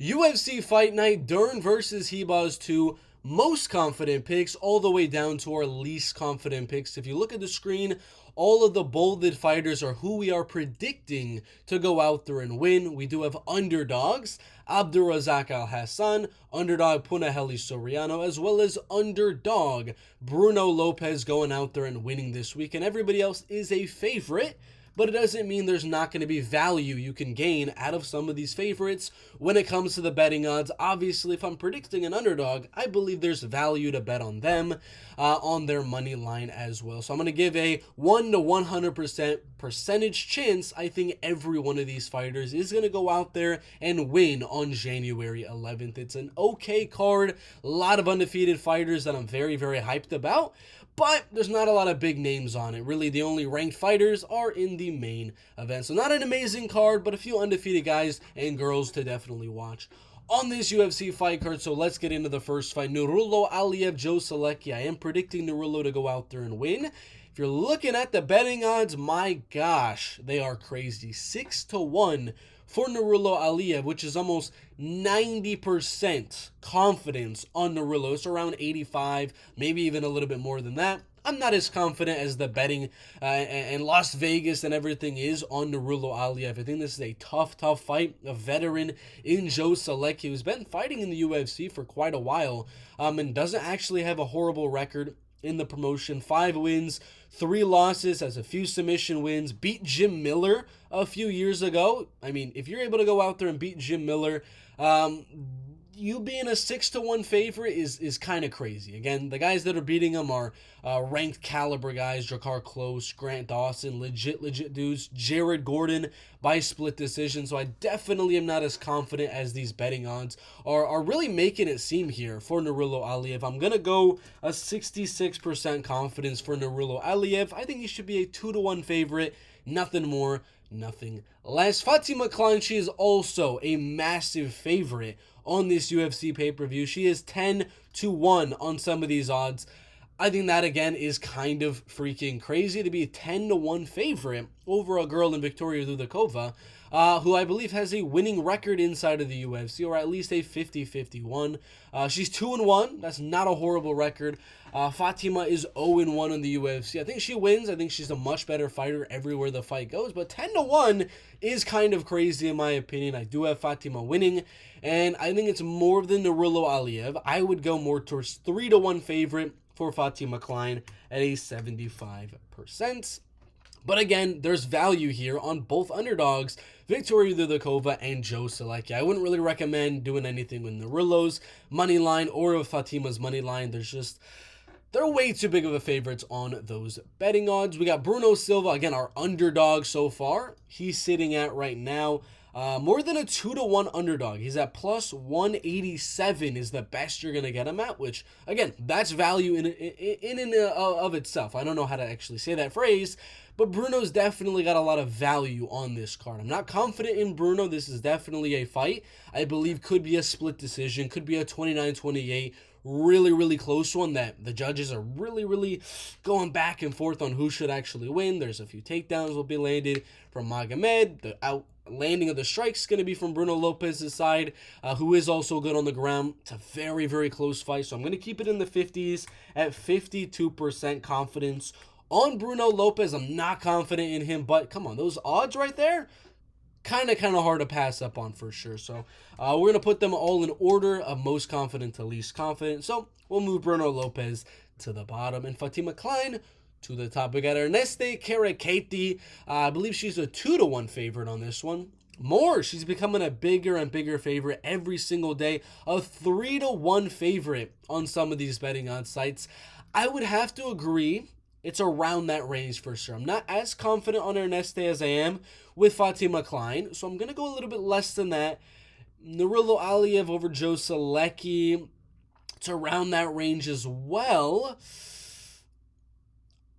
UFC Fight Night, Dern versus Ribas, two most confident picks, all the way down to our least confident picks. If you look at the screen, all of the bolded fighters are who we are predicting to go out there and win. We do have underdogs, Abdulrazak Alhassan, underdog Punahele Soriano, as well as underdog Bruno Lopes going out there and winning this week. And everybody else is a favorite, but it doesn't mean there's not going to be value you can gain out of some of these favorites when it comes to the betting odds. Obviously, if I'm predicting an underdog, I believe there's value to bet on them on their money line as well. So I'm going to give a 1 to 100% percentage chance I think every one of these fighters is going to go out there and win on January 11th. It's an okay card, a lot of undefeated fighters that I'm very, very hyped about, but there's not a lot of big names on it. Really, the only ranked fighters are in the main event. So not an amazing card, but a few undefeated guys and girls to definitely watch on this UFC fight card. So let's get into the first fight. Nurullo Aliev, Joe Solecki. I am predicting Nurullo to go out there and win. If you're looking at the betting odds, my gosh, they are crazy. 6-1 for Nurullo Aliev, which is almost 90% confidence on Nurullo. It's around 85, maybe even a little bit more than that. I'm not as confident as the betting and Las Vegas and everything is on Nurullo Aliev. I think this is a tough fight. A veteran in Joe Solecki, who's been fighting in the UFC for quite a while and doesn't actually have a horrible record in the promotion. 5 wins, 3 losses, has a few submission wins, beat Jim Miller a few years ago. I mean, if you're able to go out there and beat Jim Miller, you being a 6-1 favorite is kind of crazy. Again, the guys that are beating him are ranked caliber guys: Drakkar Klose, Grant Dawson, legit dudes. Jared Gordon by split decision. So I definitely am not as confident as these betting odds are really making it seem here for Nurullo Aliev. I'm gonna go a 66% confidence for Nurullo Aliev. I think he should be a 2-1 favorite. Nothing more, nothing less. Fatima Kline, she is also a massive favorite on this UFC pay-per-view. She is 10-1 on some of these odds. I think that, again, is kind of freaking crazy to be a 10-1 favorite over a girl in Victoria Dudakova, who I believe has a winning record inside of the UFC, or at least a 50-51. She's 2-1. That's not a horrible record. Fatima is 0-1 in the UFC. I think she wins. I think she's a much better fighter everywhere the fight goes. But 10-1 is kind of crazy in my opinion. I do have Fatima winning, and I think it's more than Nurullo Aliev. I would go more towards 3-1 favorite for Fatima Kline at a 75%. But again, there's value here on both underdogs, Victoria Dudakova and Joe Solecki. I wouldn't really recommend doing anything with Nurullo's money line or with Fatima's money line. They're way too big of a favorites on those betting odds. We got Bruno Silva, again, our underdog so far. He's sitting at right now more than a 2-1 underdog. He's at plus 187 is the best you're going to get him at, which, again, that's value in and of itself. I don't know how to actually say that phrase, but Bruno's definitely got a lot of value on this card. I'm not confident in Bruno. This is definitely a fight I believe could be a split decision, could be a 29-28, really close one that the judges are really going back and forth on who should actually win. There's a few takedowns will be landed from Magomed. The landing of the strikes is going to be from Bruno Lopes' side, who is also good on the ground. It's a very close fight, so I'm going to keep it in the 50s at 52% confidence on Bruno Lopes. I'm not confident in him, but come on, those odds right there, kind of hard to pass up on for sure. So we're going to put them all in order of most confident to least confident. So we'll move Bruno Lopes to the bottom and Fatima Kline to the top. We got Erneste Kareckaite. I believe she's a 2-1 favorite on this one. She's becoming a bigger and bigger favorite every single day. A 3-1 favorite on some of these betting odds sites. I would have to agree it's around that range for sure. I'm not as confident on Erneste as I am with Fatima Kline, so I'm going to go a little bit less than that. Nurullo Aliev over Joe Solecki, it's around that range as well.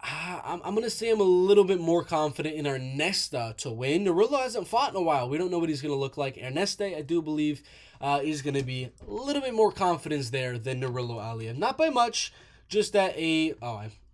I'm going to say I'm a little bit more confident in Erneste to win. Nurullo hasn't fought in a while. We don't know what he's going to look like. Erneste, I do believe, is going to be a little bit more confidence there than Nurullo Aliev. Not by much, just at I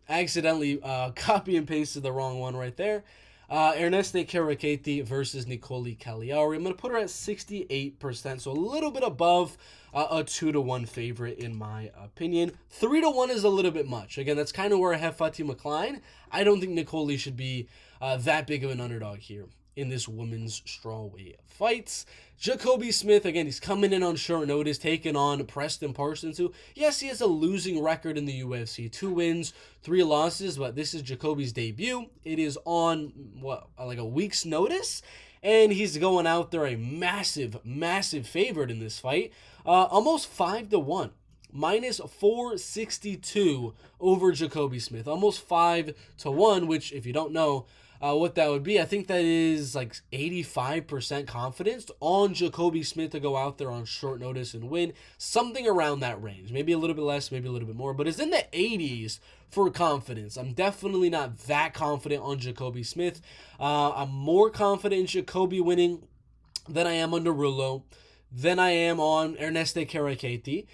accidentally copy and pasted the wrong one right there. Erneste Kareckaite versus Nicoli Caliari. I'm going to put her at 68%, so a little bit above a 2-1 favorite in my opinion. 3-1 is a little bit much. Again, that's kind of where I have Fatima Kline. I don't think Nicoli should be that big of an underdog here in this women's strawweight fights. Jacoby Smith, again, he's coming in on short notice, taking on Preston Parsons, who, yes, he has a losing record in the UFC. 2 wins, 3 losses, but this is Jacoby's debut. It is on, like a week's notice, and he's going out there a massive, massive favorite in this fight. Almost 5-1. Minus 462 over Jacoby Smith. Almost 5-1, which, if you don't know what that would be, I think that is like 85% confidence on Jacoby Smith to go out there on short notice and win. Something around that range. Maybe a little bit less, maybe a little bit more, but it's in the 80s for confidence. I'm definitely not that confident on Jacoby Smith. I'm more confident in Jacoby winning than I am on Narullo, than I am on Erneste Kareckaite,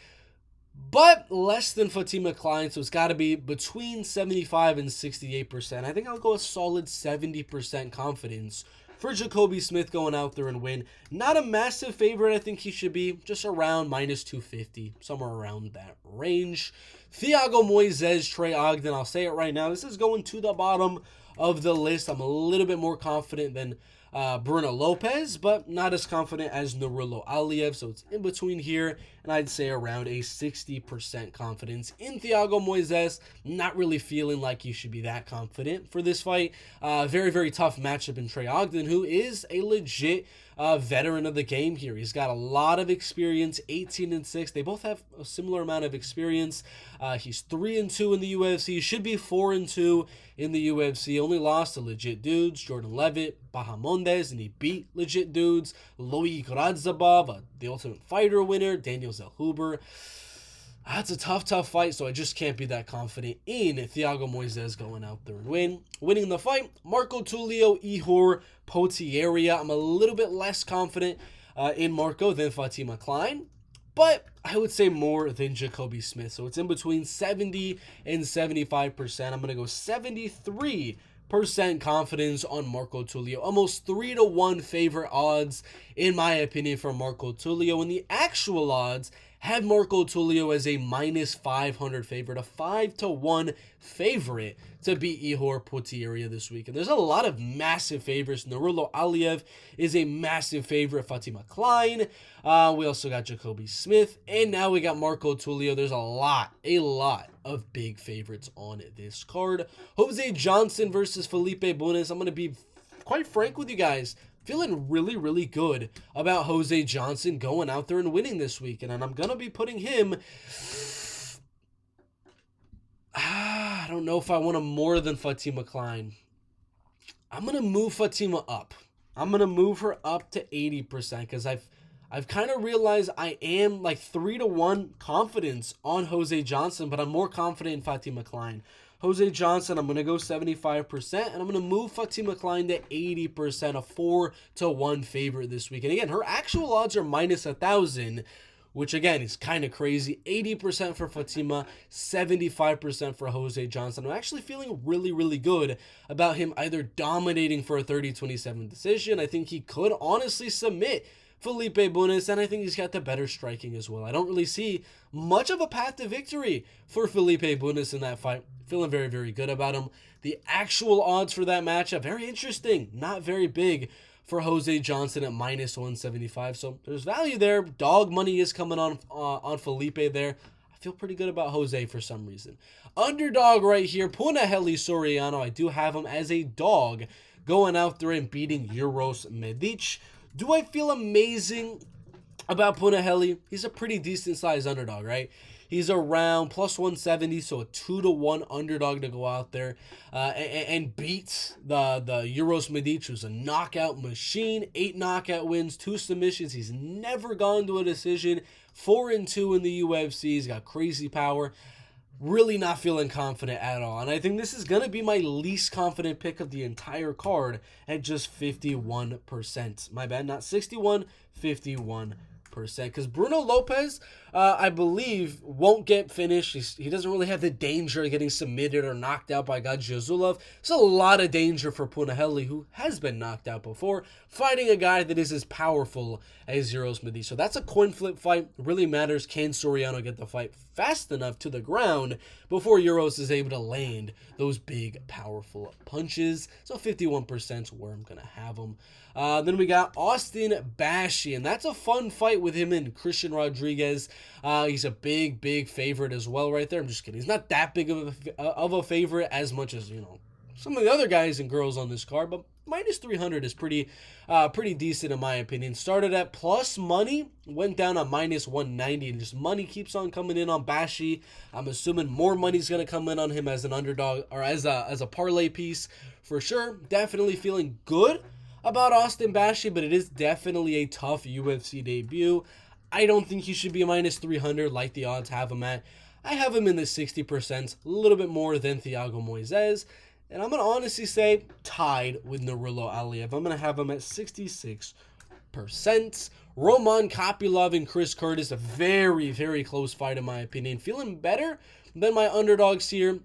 but less than Fatima Kline, so it's got to be between 75 and 68%. I think I'll go a solid 70% confidence for Jacoby Smith going out there and win. Not a massive favorite. I think he should be just around minus 250, somewhere around that range. Thiago Moises, Trey Ogden, I'll say it right now. This is going to the bottom of the list. I'm a little bit more confident than Bruno Lopes, but not as confident as Nurullo Aliev, so it's in between here, and I'd say around a 60% confidence in Thiago Moises. Not really feeling like you should be that confident for this fight. Very, very tough matchup in Trey Ogden, who is a legit veteran of the game here. He's got a lot of experience, 18-6. They both have a similar amount of experience. He's 3-2 in the UFC, should be 4-2 in the UFC. Only lost to legit dudes, Jordan Levitt, Bahamondes, and he beat legit dudes, Loic Radzhabov, the Ultimate Fighter winner, Daniel Zellhuber. That's a tough fight, so I just can't be that confident in Thiago Moises going out there and winning the fight. Marco Tulio, Ihor Potieria. I'm a little bit less confident in Marco than Fatima Kline, but I would say more than Jacoby Smith. So it's in between 70 and 75%. I'm going to go 73% confidence on Marco Tulio. Almost 3-1 favorite odds, in my opinion, for Marco Tulio. And the actual odds have Marco Tulio as a minus 500 favorite, a 5-1 favorite to beat Ihor Potieria this week. And there's a lot of massive favorites. Nurullo Aliev is a massive favorite. Fatima Kline. We also got Jacoby Smith. And now we got Marco Tulio. There's a lot of big favorites on this card. Jose Johnson versus Felipe Bunes. I'm going to be quite frank with you guys. Feeling really, really good about Jose Johnson going out there and winning this weekend. And I'm going to be putting him... I don't know if I want him more than Fatima Kline. I'm going to move Fatima up. I'm going to move her up to 80% because I've kind of realized I am like 3-1 confidence on Jose Johnson, but I'm more confident in Fatima Kline. Jose Johnson, I'm going to go 75%, and I'm going to move Fatima Kline to 80%, a 4-1 favorite this week. And again, her actual odds are minus 1,000, which again is kind of crazy. 80% for Fatima, 75% for Jose Johnson. I'm actually feeling really, really good about him either dominating for a 30-27 decision. I think he could honestly submit Felipe Bunes, and I think he's got the better striking as well. I don't really see much of a path to victory for Felipe Bunes in that fight. Feeling very, very good about him. The actual odds for that matchup, very interesting. Not very big for Jose Johnson at minus 175. So there's value there. Dog money is coming on Felipe there. I feel pretty good about Jose for some reason. Underdog right here, Punahele Soriano. I do have him as a dog going out there and beating Uros Medic. Do I feel amazing about Punahele? He's a pretty decent sized underdog, right? He's around plus 170, so a 2-1 underdog to go out there and beat the Uros Medic, who's a knockout machine. 8 knockout wins, 2 submissions. He's never gone to a decision. 4-2 in the UFC. He's got crazy power. Really not feeling confident at all. And I think this is going to be my least confident pick of the entire card at just 51%. My bad, not 61, 51%. because Bruno Lopes, I believe, won't get finished. He doesn't really have the danger of getting submitted or knocked out by Gadzhiyasulov. There's a lot of danger for Punahele, who has been knocked out before, fighting a guy that is as powerful as Euros Midi. So that's a coin flip fight. It really matters. Can Soriano get the fight fast enough to the ground before Euros is able to land those big, powerful punches? So 51% is where I'm going to have him. Then we got Austin Bashi, and that's a fun fight with him and Christian Rodriguez. He's a big, big favorite as well right there. I'm just kidding. He's not that big of a favorite as much as, you know, some of the other guys and girls on this card, but minus 300 is pretty decent in my opinion. Started at plus money, went down on minus 190, and just money keeps on coming in on Bashi. I'm assuming more money's going to come in on him as an underdog or as a parlay piece for sure. Definitely feeling good about Austin Bashi, but it is definitely a tough UFC debut. I don't think he should be a minus 300 like the odds have him at. I have him in the 60%, a little bit more than Thiago Moises. And I'm going to honestly say tied with Nurullo Aliev. I'm going to have him at 66%. Roman Kopilov and Chris Curtis, a very, very close fight in my opinion. Feeling better than my underdogs here.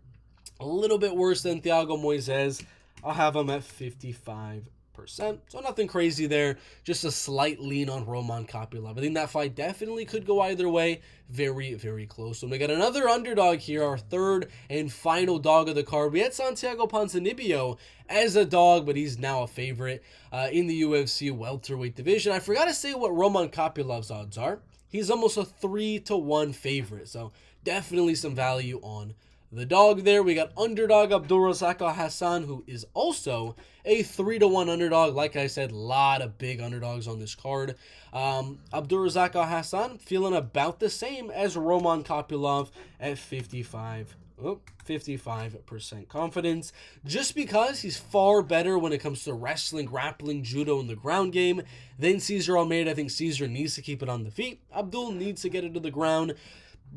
A little bit worse than Thiago Moises. I'll have him at 55%. So nothing crazy there. Just a slight lean on Roman Kopilov. I think that fight definitely could go either way. Very, very close. So we got another underdog here, our third and final dog of the card. We had Santiago Ponzinibbio as a dog, but he's now a favorite in the UFC welterweight division. I forgot to say what Roman Kopilov's odds are. He's almost a 3-1 favorite. So definitely some value on the dog there. We got underdog Abdulrazak Alhassan, who is also a 3-1 underdog. Like I said, a lot of big underdogs on this card. Abdulrazak Alhassan feeling about the same as Roman Kopilov at 55% confidence, just because he's far better when it comes to wrestling, grappling, judo, and the ground game than Cesar Almeida. I think Cesar needs to keep it on the feet. Abdul needs to get it to the ground.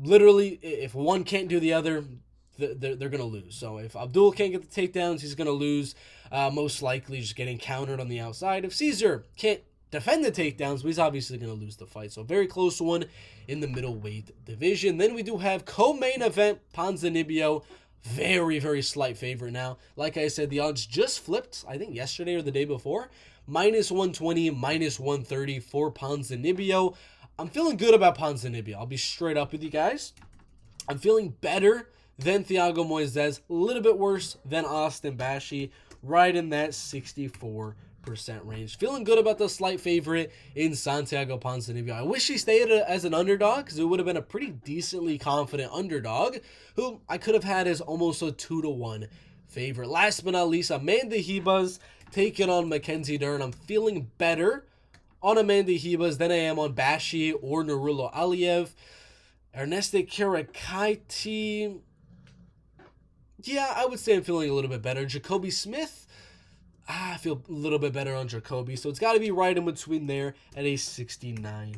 Literally, if one can't do the other, they're going to lose. So if Abdul can't get the takedowns, he's going to lose. Most likely just getting countered on the outside. If Cesar can't defend the takedowns, he's obviously going to lose the fight. So very close one in the middleweight division. Then we do have co-main event Ponzinibbio. Very, very slight favorite now. Like I said, the odds just flipped, I think yesterday or the day before. Minus 120, minus 130 for Ponzinibbio. I'm feeling good about Ponzinibbio. I'll be straight up with you guys. I'm feeling better than Thiago Moises, a little bit worse than Austin Bashi, right in that 64% range. Feeling good about the slight favorite in Santiago Ponzinibbio. I wish he stayed as an underdog, because it would have been a pretty decently confident underdog, who I could have had as almost a 2-1 favorite. Last but not least, Amanda Ribas taking on Mackenzie Dern. I'm feeling better on Amanda Ribas than I am on Bashi or Nurullo Aliev. Ernesto Kareckaite, yeah, I would say I'm feeling a little bit better. Jacoby Smith, I feel a little bit better on Jacoby. So it's got to be right in between there at a 69%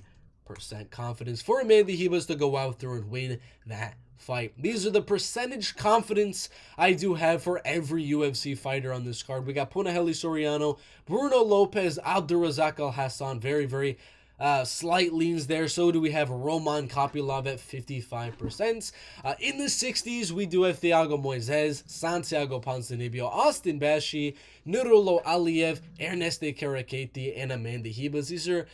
confidence for Amanda Ribas to go out there and win that fight. These are the percentage confidence I do have for every UFC fighter on this card. We got Punahele Soriano, Bruno Lopes, Abdulrazak Alhassan, very, very slight leans there. So do we have Roman Kopilov at 55%. In the 60s, we do have Thiago Moises, Santiago Ponzinibbio, Austin Bashi, Nurullo Aliev, Ernesto Kareckaite, and Amanda Ribas. These are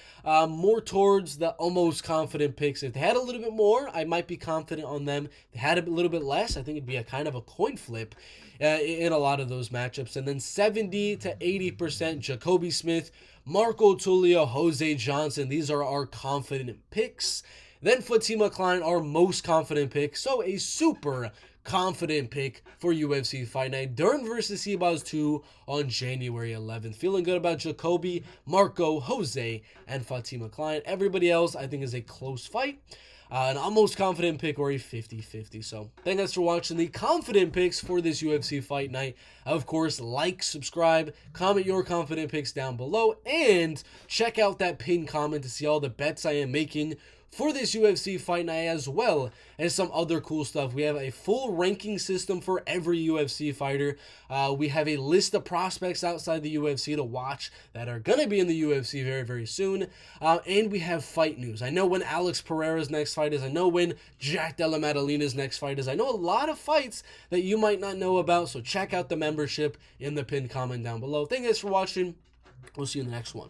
more towards the almost confident picks. If they had a little bit more, I might be confident on them. If they had a little bit less, I think it'd be a kind of a coin flip in a lot of those matchups. And then 70 to 80% Jacoby Smith, Marco Tulio, Jose Johnson. These are our confident picks. Then Fatima Kline, our most confident pick. So a super confident pick for UFC Fight Night. Dern versus Ribas 2 on January 11th. Feeling good about Jacoby, Marco, Jose, and Fatima Kline. Everybody else, I think, is a close fight. An almost confident pick or a 50-50. So thank you guys for watching the confident picks for this UFC Fight Night. Of course, like, subscribe, comment your confident picks down below, and check out that pinned comment to see all the bets I am making for this UFC Fight Night, as well as some other cool stuff. We have a full ranking system for every UFC fighter. We have a list of prospects outside the UFC to watch that are going to be in the UFC very, very soon. And we have fight news. I know when Alex Pereira's next fight is. I know when Jack Della Maddalena's next fight is. I know a lot of fights that you might not know about, so check out the membership in the pinned comment down below. Thank you guys for watching. We'll see you in the next one.